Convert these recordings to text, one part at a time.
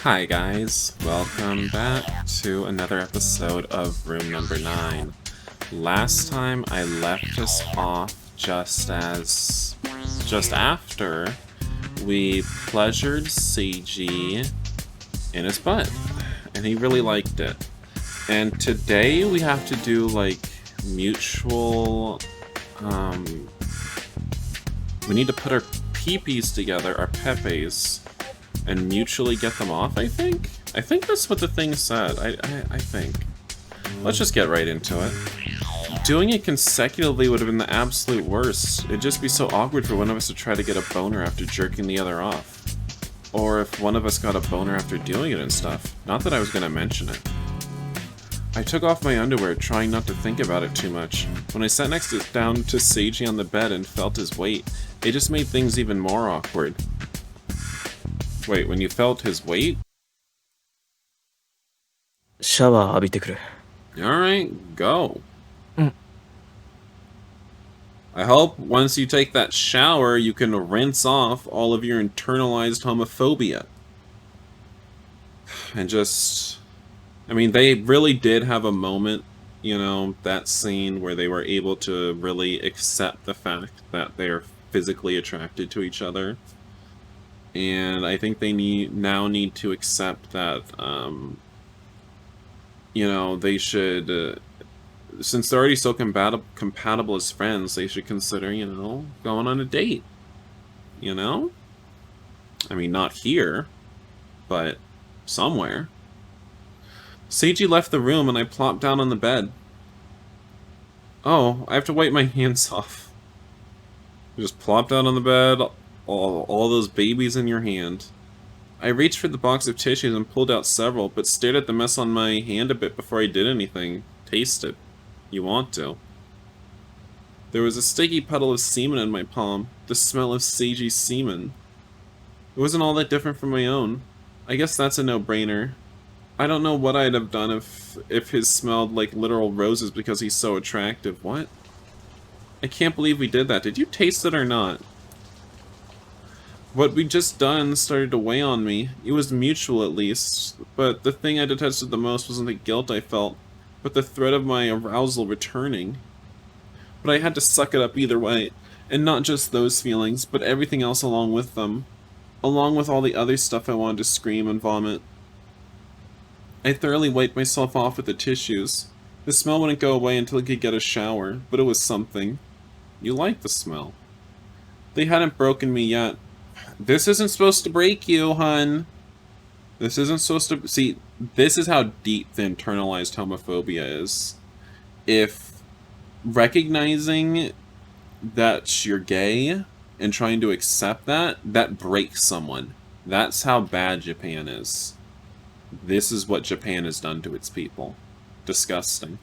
Hi guys, welcome back to another episode of Room Number 9. Last time I left us off just after we pleasured Seiji in his butt, and he really liked it. And today we have to do like mutual, we need to put our peepees together, our pepes, and mutually get them off, I think? I think that's what the thing said, I think. Let's just get right into it. Doing it consecutively would have been the absolute worst. It'd just be so awkward for one of us to try to get a boner after jerking the other off. Or if one of us got a boner after doing it and stuff. Not that I was gonna mention it. I took off my underwear, trying not to think about it too much. When I sat down to Seiji on the bed and felt his weight, it just made things even more awkward. Wait, when you felt his weight? シャワー浴びてくる。 Alright, go. Mm. I hope once you take that shower, you can rinse off all of your internalized homophobia. And just... I mean, they really did have a moment, you know, that scene where they were able to really accept the fact that they're physically attracted to each other. And I think they now need to accept that, you know, they should, since they're already so compatible as friends, they should consider, you know, going on a date. You know? I mean, not here, but somewhere. Seiji left the room and I plopped down on the bed. Oh, I have to wipe my hands off. Just plop down on the bed. All those babies in your hand. I reached for the box of tissues and pulled out several, but stared at the mess on my hand a bit before I did anything. Taste it. You want to. There was a sticky puddle of semen in my palm, the smell of Seiji's semen. It wasn't all that different from my own. I guess that's a no-brainer. I don't know what I'd have done if his smelled like literal roses because he's so attractive. What? I can't believe we did that. Did you taste it or not? What we'd just done started to weigh on me. It was mutual, at least. But the thing I detested the most wasn't the guilt I felt, but the threat of my arousal returning. But I had to suck it up either way. And not just those feelings, but everything else along with them. Along with all the other stuff I wanted to scream and vomit. I thoroughly wiped myself off with the tissues. The smell wouldn't go away until I could get a shower, but it was something. You like the smell. They hadn't broken me yet. This isn't supposed to break you, hun. This isn't supposed to... See, this is how deep the internalized homophobia is. If recognizing that you're gay and trying to accept that, that breaks someone. That's how bad Japan is. This is what Japan has done to its people. Disgusting.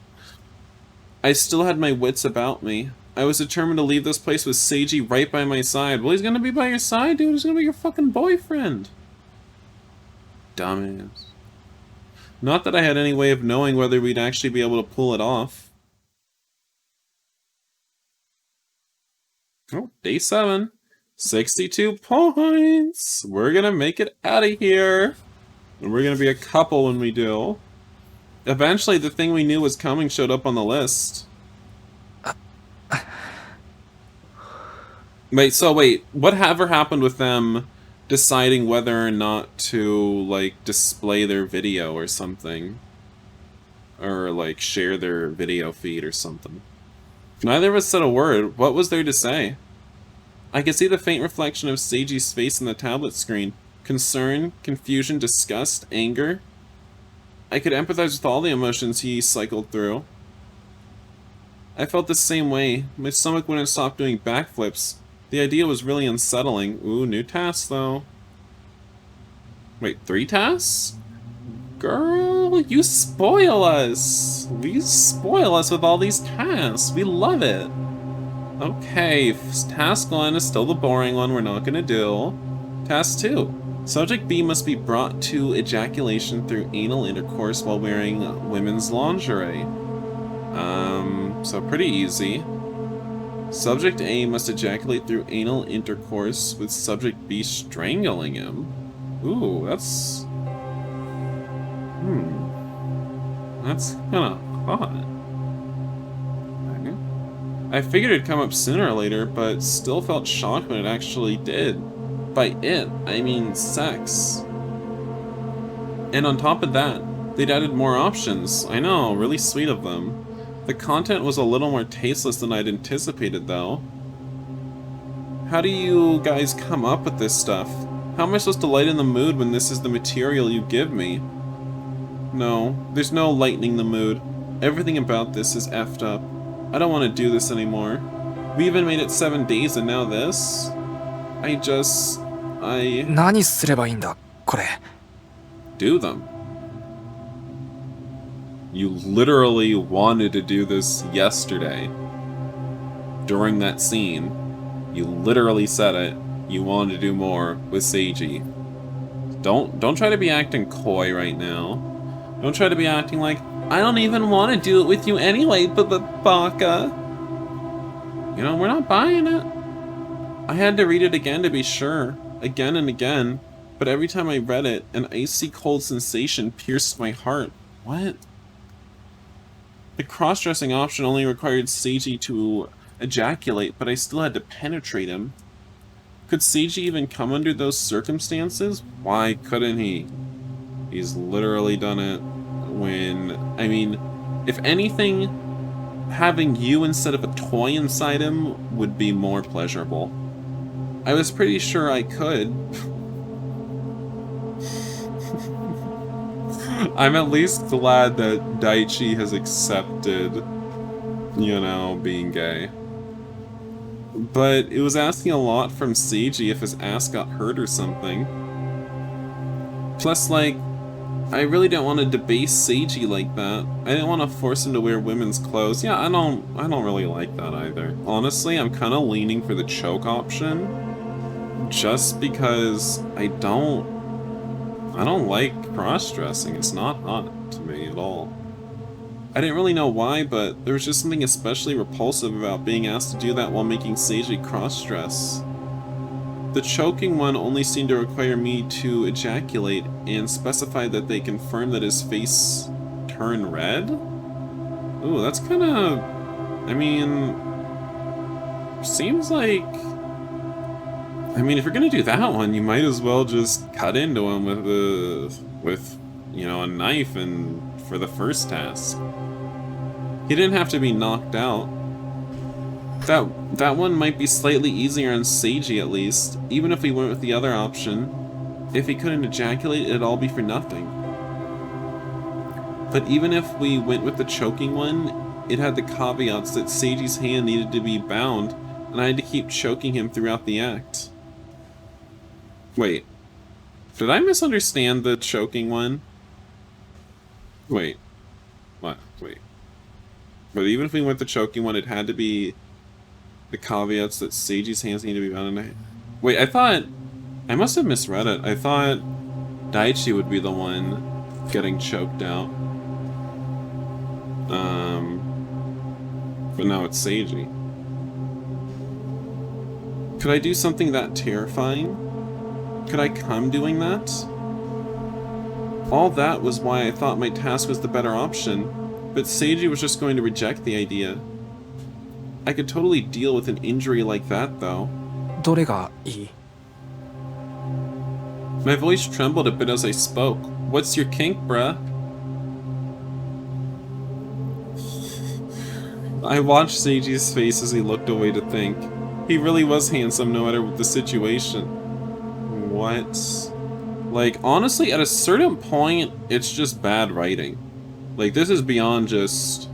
I still had my wits about me. I was determined to leave this place with Seiji right by my side. Well, he's gonna be by your side, dude. He's gonna be your fucking boyfriend. Dumbass. Not that I had any way of knowing whether we'd actually be able to pull it off. Oh, day 7. 62 points. We're gonna make it out of here. And we're gonna be a couple when we do. Eventually, the thing we knew was coming showed up on the list. Wait, whatever happened with them deciding whether or not to, like, display their video or something? Or, like, share their video feed or something? Neither of us said a word. What was there to say? I could see the faint reflection of Seiji's face in the tablet screen. Concern, confusion, disgust, anger. I could empathize with all the emotions he cycled through. I felt the same way. My stomach wouldn't stop doing backflips. The idea was really unsettling. Ooh, new tasks, though. Wait, 3 tasks? Girl, you spoil us! You spoil us with all these tasks. We love it. Okay, task 1 is still the boring one we're not gonna do. Task 2. Subject B must be brought to ejaculation through anal intercourse while wearing women's lingerie. So pretty easy. Subject A must ejaculate through anal intercourse with subject B strangling him. Ooh, that's That's kinda hot. Okay. I figured it'd come up sooner or later, but still felt shocked when it actually did. By it, I mean sex. And on top of that, they'd added more options. I know, really sweet of them. The content was a little more tasteless than I'd anticipated, though. How do you guys come up with this stuff? How am I supposed to lighten the mood when this is the material you give me? No, there's no lightening the mood. Everything about this is effed up. I don't want to do this anymore. We even made it 7 days and now this? I 何すればいいんだこれ do them. You literally wanted to do this yesterday. During that scene, you literally said it. You wanted to do more with Seiji. Don't try to be acting coy right now. Don't try to be acting like, I don't even want to do it with you anyway, but baka. You know, we're not buying it. I had to read it again to be sure. Again and again. But every time I read it, an icy cold sensation pierced my heart. What? The cross-dressing option only required Seiji to ejaculate, but I still had to penetrate him. Could Seiji even come under those circumstances? Why couldn't he? He's literally done it when... I mean, if anything, having you instead of a toy inside him would be more pleasurable. I was pretty sure I could. I'm at least glad that Daichi has accepted, you know, being gay. But it was asking a lot from Seiji if his ass got hurt or something. Plus, like, I really didn't want to debase Seiji like that. I didn't want to force him to wear women's clothes. Yeah, I don't really like that either. Honestly, I'm kind of leaning for the choke option. Just because I don't like cross-dressing. It's not hot to me at all. I didn't really know why, but there was just something especially repulsive about being asked to do that while making Seiji cross-dress. The choking one only seemed to require me to ejaculate and specify that they confirm that his face turned red? Ooh, that's kinda... I mean... Seems like... I mean, if you're gonna do that one, you might as well just cut into him with you know, a knife and for the first task. He didn't have to be knocked out. That one might be slightly easier on Seiji at least, even if we went with the other option. If he couldn't ejaculate, it'd all be for nothing. But even if we went with the choking one, it had the caveats that Seiji's hand needed to be bound, and I had to keep choking him throughout the act. Wait. Did I misunderstand the choking one? Wait. What? Wait. But even if we went the choking one, it had to be the caveats that Seiji's hands need to be bound. Wait, I thought... I must have misread it. I thought Daichi would be the one getting choked out. But now it's Seiji. Could I do something that terrifying? Could I come doing that? All that was why I thought my task was the better option, but Seiji was just going to reject the idea. I could totally deal with an injury like that, though. どれがいい My voice trembled a bit as I spoke. What's your kink, bruh? I watched Seiji's face as he looked away to think. He really was handsome no matter the situation. What? Like, honestly, at a certain point, it's just bad writing. Like, this is beyond just,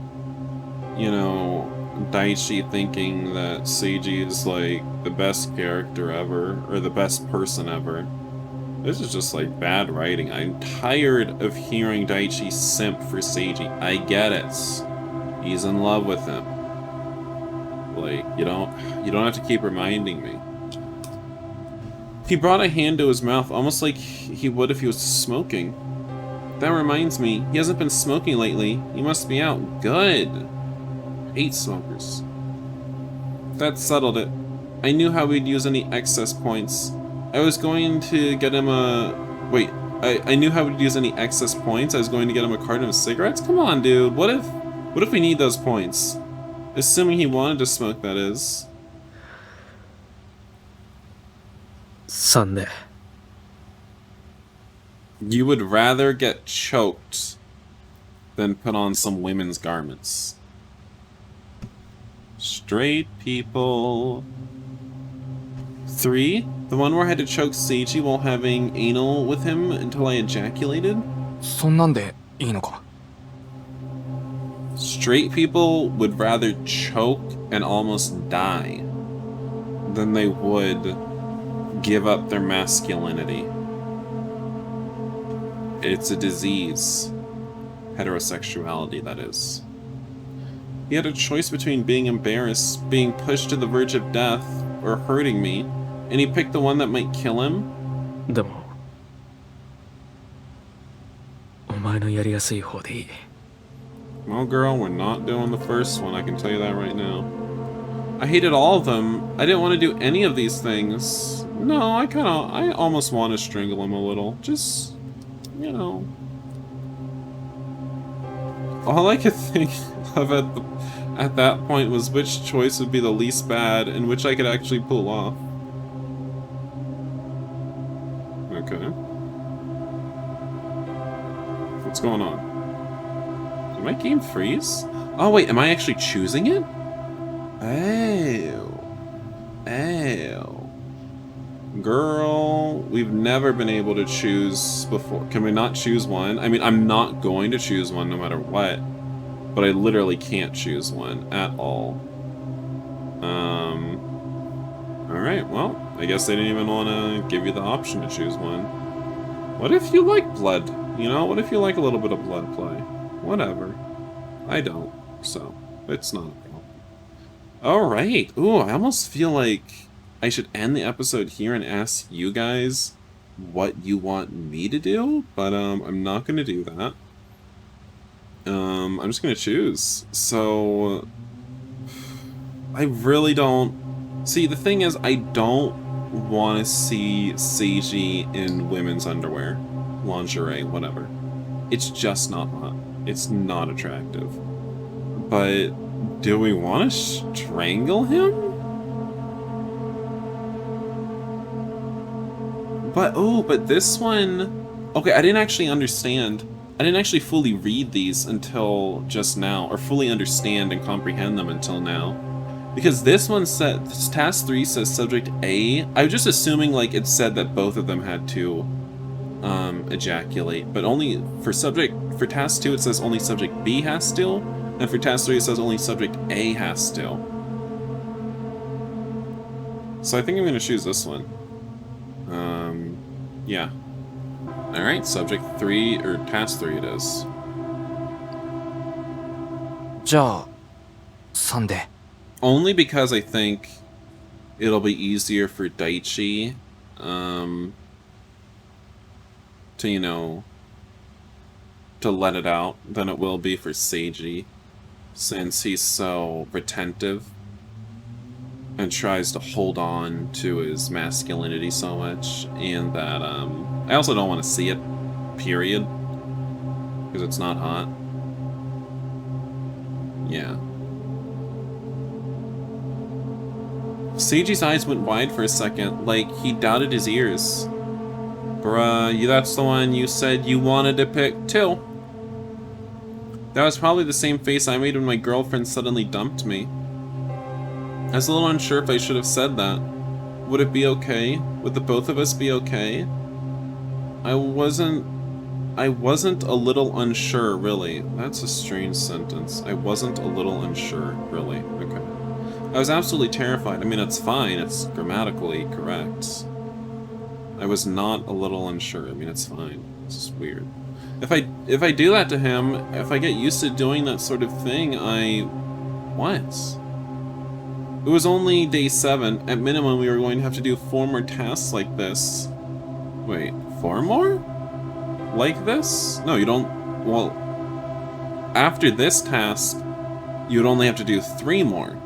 you know, Daichi thinking that Seiji is, like, the best character ever, or the best person ever. This is just, like, bad writing. I'm tired of hearing Daichi simp for Seiji. I get it. He's in love with him. Like, you don't have to keep reminding me. He brought a hand to his mouth, almost like he would if he was smoking. That reminds me, he hasn't been smoking lately. He must be out. Good. Hate smokers. That settled it. I knew how we'd use any excess points. I was going to get him a... Wait, I knew how to use any excess points. I was going to get him a carton of cigarettes. Come on, dude. What if we need those points? Assuming he wanted to smoke, that is. 3で You would rather get choked than put on some women's garments. Straight people. 3, the one where I had to choke Seiji while having anal with him until I ejaculated. そんなんでいいのか Straight people would rather choke and almost die than they would give up their masculinity. It's a disease. Heterosexuality, that is. He had a choice between being embarrassed, being pushed to the verge of death, or hurting me, and he picked the one that might kill him. でもお前のやりやすい方でいい Well, girl, we're not doing the first one, I can tell you that right now. I hated all of them. I didn't want to do any of these things. No, I almost want to strangle him a little. Just, you know. All I could think of at that point was which choice would be the least bad and which I could actually pull off. Okay. What's going on? Did my game freeze? Oh wait, am I actually choosing it? Oh. Oh. Girl, we've never been able to choose before. Can we not choose one? I mean, I'm not going to choose one no matter what. But I literally can't choose one at all. Alright, well, I guess they didn't even want to give you the option to choose one. What if you like blood? You know, what if you like a little bit of blood play? Whatever. I don't, so it's not a problem. Alright, ooh, I almost feel like I should end the episode here and ask you guys what you want me to do, but I'm not going to do that. I'm just gonna choose. So I really don't see, the thing is, I don't want to see Seiji in women's underwear, lingerie, whatever. It's just not hot. It's not attractive. But do we want to strangle him? But this one, okay, I didn't actually understand. I didn't actually fully read these until just now, or fully understand and comprehend them until now. Because this one said, this task 3 says subject A. I was just assuming like it said that both of them had to ejaculate, but only for task 2 it says only subject B has to, and for task 3 it says only subject A has to. So I think I'm gonna choose this one. Yeah. Alright, subject 3, or task 3 it is. じゃあ3で Only because I think it'll be easier for Daichi, to, you know, to let it out than it will be for Seiji, since he's so retentive and tries to hold on to his masculinity so much, and that, I also don't want to see it, period, because it's not hot. Yeah. Seiji's eyes went wide for a second, like he doubted his ears. Bruh, that's the one you said you wanted to pick too. That was probably the same face I made when my girlfriend suddenly dumped me. I was a little unsure if I should have said that. Would it be okay? Would the both of us be okay? I wasn't a little unsure, really. That's a strange sentence. I wasn't a little unsure, really. Okay. I was absolutely terrified. I mean, it's fine. It's grammatically correct. I was not a little unsure. I mean, it's fine. It's just weird. If I do that to him, if I get used to doing that sort of thing, what? It was only day 7. At minimum, we were going to have to do 4 more tasks like this. Wait, 4 more? Like this? No, you don't... Well, after this task, you'd only have to do 3 more.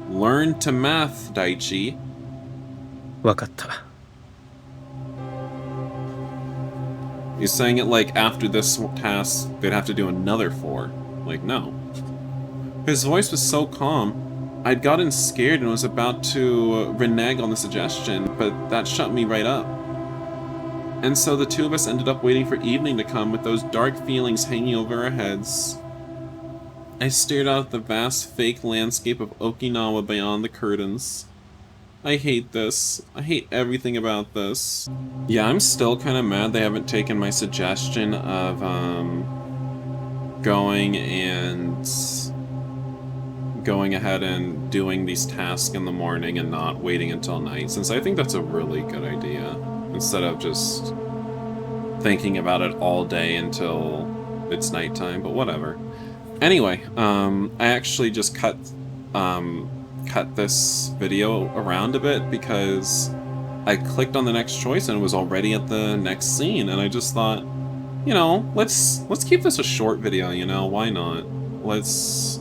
Learn to math, Daichi. わかった He's saying it like after this task, they'd have to do another 4. Like, no. His voice was so calm. I'd gotten scared and was about to renege on the suggestion, but that shut me right up. And so the two of us ended up waiting for evening to come with those dark feelings hanging over our heads. I stared out at the vast fake landscape of Okinawa beyond the curtains. I hate this. I hate everything about this. Yeah, I'm still kind of mad they haven't taken my suggestion of going ahead and doing these tasks in the morning and not waiting until night, since I think that's a really good idea, instead of just thinking about it all day until it's nighttime, but whatever. Anyway, I actually just cut this video around a bit because I clicked on the next choice and it was already at the next scene, and I just thought, you know, let's keep this a short video, you know, why not? Let's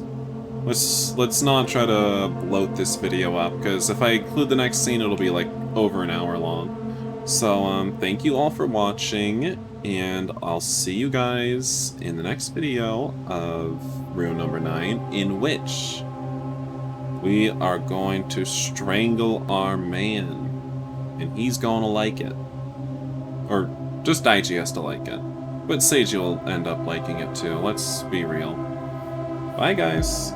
not try to bloat this video up, because if I include the next scene, it'll be like over an hour long. So, thank you all for watching, and I'll see you guys in the next video of Rune number 9, in which we are going to strangle our man, and he's gonna like it. Or, just Daichi has to like it. But Seiji will end up liking it too, let's be real. Bye, guys.